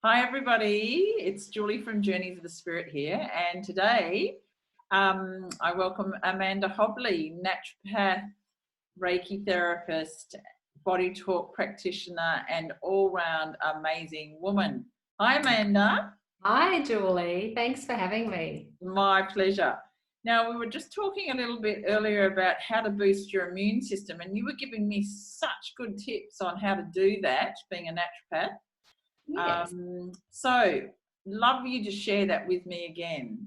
Hi everybody, it's Julie from Journeys of the Spirit here, and today I welcome Amanda Hobley, naturopath, Reiki therapist, body talk practitioner, and all-round amazing woman. Hi Amanda. Hi Julie, thanks for having me. My pleasure. Now, we were just talking a little bit earlier about how to boost your immune system, and you were giving me such good tips on how to do that, being a naturopath. Yes. So love you to share that with me again.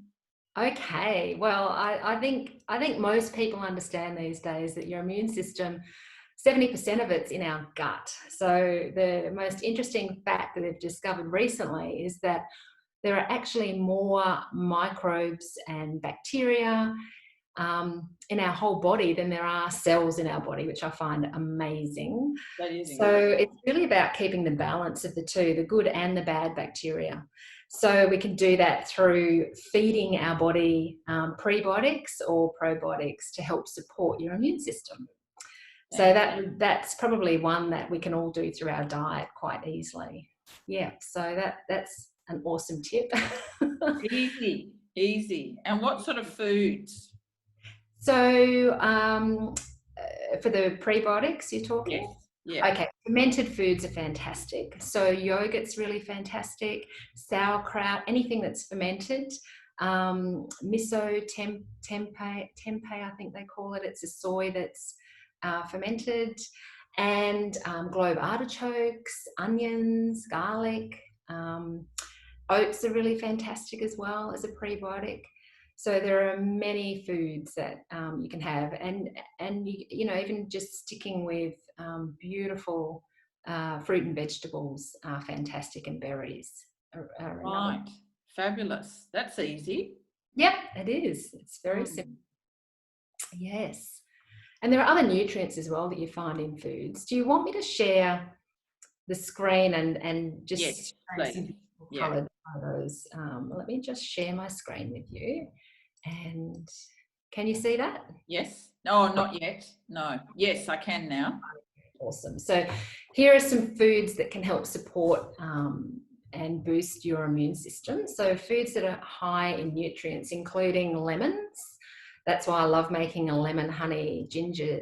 Okay. Well, I think most people understand these days that your immune system, 70% of it's in our gut. So the most interesting fact that they've discovered recently is that there are actually more microbes and bacteria in our whole body than there are cells in our body, which I find amazing. That is So it's really about keeping the balance of the two, the good and the bad bacteria. So we can do that through feeding our body prebiotics or probiotics to help support your immune system. So that's probably one that we can all do through our diet quite easily. Yeah, so that's an awesome tip. Easy. And what sort of foods? So for the prebiotics you're talking? Yes. Yeah. Okay, fermented foods are fantastic. So yogurt's really fantastic. Sauerkraut, anything that's fermented. Miso, tempeh, I think they call it. It's a soy that's fermented. And globe artichokes, onions, garlic. Oats are really fantastic as well as a prebiotic. So there are many foods that you can have, and you know, even just sticking with beautiful fruit and vegetables are fantastic, and berries are Right. Fabulous. That's easy. Yep, it is. It's very simple. Yes, and there are other nutrients as well that you find in foods. Do you want me to share the screen and just yes, some coloured photos? Let me just share my screen with you. And can you see that? Yes. No, not yet. No. Yes, I can now. Awesome. So here are some foods that can help support and boost your immune system. So foods that are high in nutrients, including lemons. That's why I love making a lemon, honey, ginger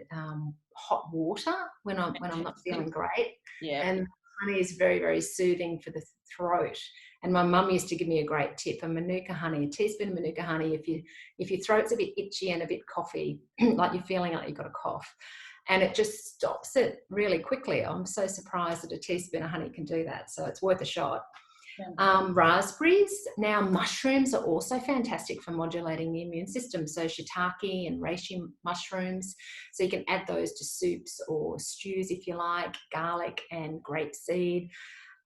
hot water when I'm not feeling great. Yeah. And honey is very, very soothing for the throat. And my mum used to give me a great tip: a manuka honey, a teaspoon of manuka honey. If your throat's a bit itchy and a bit coughy, like you're feeling like you've got a cough, and it just stops it really quickly. I'm so surprised that a teaspoon of honey can do that. So it's worth a shot. Raspberries. Now, mushrooms are also fantastic for modulating the immune system. So shiitake and reishi mushrooms. So you can add those to soups or stews if you like. Garlic and grapeseed.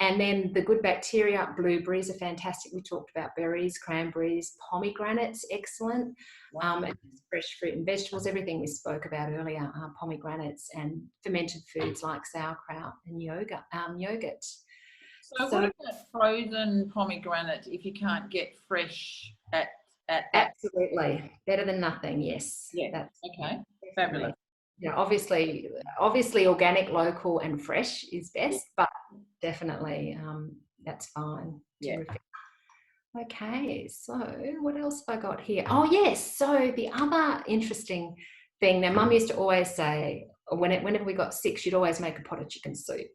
And then the good bacteria, blueberries are fantastic. We talked about berries, cranberries, pomegranates, excellent. And fresh fruit and vegetables, everything we spoke about earlier, pomegranates, and fermented foods like sauerkraut and yogurt. So what about frozen pomegranate if you can't get fresh at Absolutely. Better than nothing, yes. Yeah. That's okay. Fabulous. Yeah, obviously organic, local and fresh is best, but definitely that's fine. Yeah. Terrific. Okay, so what else have I got here? Oh yes, so the other interesting thing, now Mum used to always say, whenever we got sick, she'd always make a pot of chicken soup.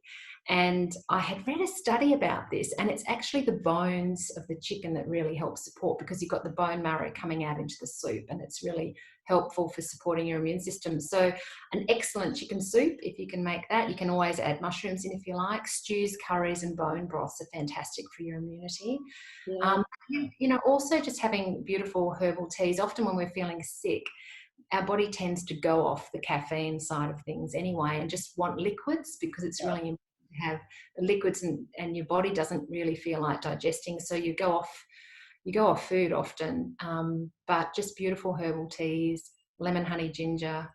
And I had read a study about this, and it's actually the bones of the chicken that really help support, because you've got the bone marrow coming out into the soup, and it's really helpful for supporting your immune system. So an excellent chicken soup, if you can make that. You can always add mushrooms in if you like. Stews, curries and bone broths are fantastic for your immunity. Yeah. You know, also just having beautiful herbal teas. Often when we're feeling sick, our body tends to go off the caffeine side of things anyway and just want liquids, because it's really important to have the liquids, and your body doesn't really feel like digesting. So you go off food often, but just beautiful herbal teas, lemon, honey, ginger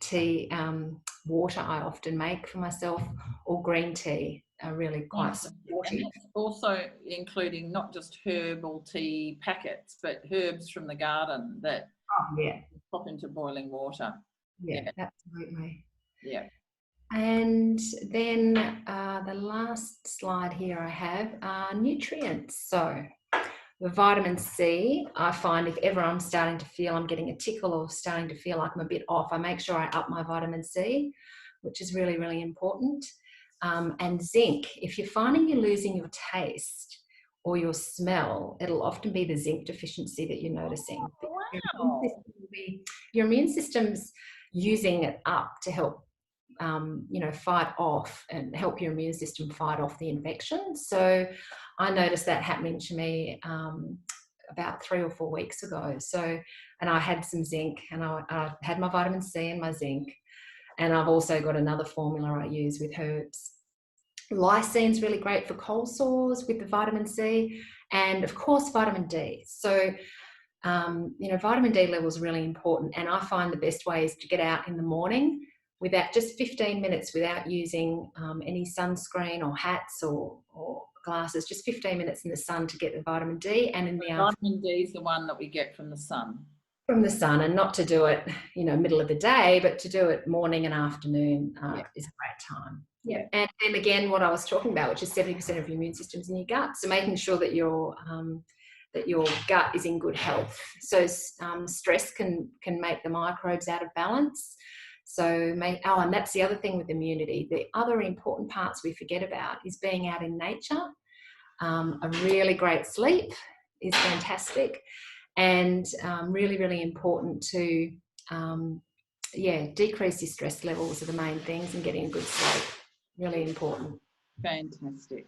tea, water I often make for myself, or green tea are really quite supportive. And that's also including not just herbal tea packets, but herbs from the garden that pop into boiling water. Yeah, absolutely. Yeah. And then the last slide here I have are nutrients. So the vitamin C, I find if ever I'm starting to feel I'm getting a tickle or starting to feel like I'm a bit off, I make sure I up my vitamin C, which is really, really important. And zinc, if you're finding you're losing your taste or your smell, it'll often be the zinc deficiency that you're noticing. Wow. Your immune system's using it up to help fight off and help your immune system fight off the infection. So I noticed that happening to me about 3 or 4 weeks ago. So, and I had some zinc, and I had my vitamin C and my zinc, and I've also got another formula I use with herbs. Lycine's really great for cold sores with the vitamin C, and of course vitamin D. So vitamin D level is really important, and I find the best way is to get out in the morning without just 15 minutes without using any sunscreen or hats or glasses, just 15 minutes in the sun to get the vitamin D. And in the afternoon, vitamin D is the one that we get from the sun. From the sun, and not to do it, middle of the day, but to do it morning and afternoon is a great time. Yeah. And then again, what I was talking about, which is 70% of your immune system's in your gut. So making sure that your gut is in good health. So stress can make the microbes out of balance. So and that's the other thing with immunity. The other important parts we forget about is being out in nature. A really great sleep is fantastic, and really, really important to decrease your stress levels are the main things, and getting a good sleep, really important. Fantastic.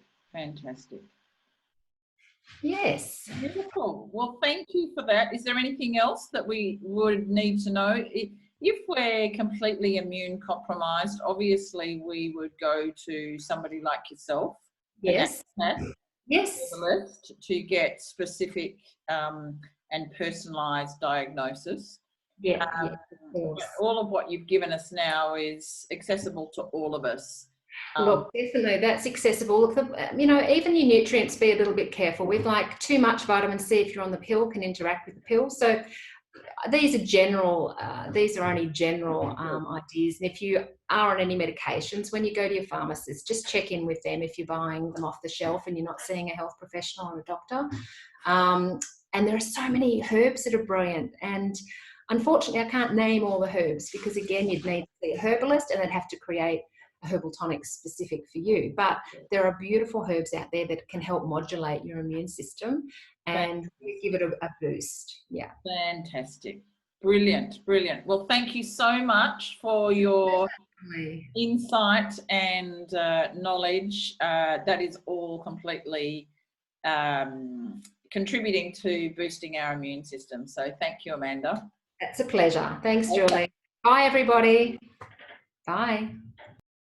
Yes. Beautiful. Well, thank you for that. Is there anything else that we would need to know? If we're completely immune compromised, obviously we would go to somebody like yourself. Yes. Yes. To get specific and personalised diagnosis. Yeah. All of what you've given us now is accessible to all of us. Look, definitely that's accessible. Look, even your nutrients, be a little bit careful with, like too much vitamin C if you're on the pill can interact with the pill. So these are general, these are only general ideas. And if you are on any medications, when you go to your pharmacist, just check in with them if you're buying them off the shelf and you're not seeing a health professional or a doctor. And there are so many herbs that are brilliant. And unfortunately, I can't name all the herbs because, again, you'd need to see a herbalist and they'd have to create a herbal tonic specific for you. But there are beautiful herbs out there that can help modulate your immune system and give it a boost. Yeah. Fantastic. Brilliant. Well, thank you so much for your insight and knowledge. That is all completely contributing to boosting our immune system. So thank you, Amanda. That's a pleasure. Thanks, Julie. Bye, everybody. Bye.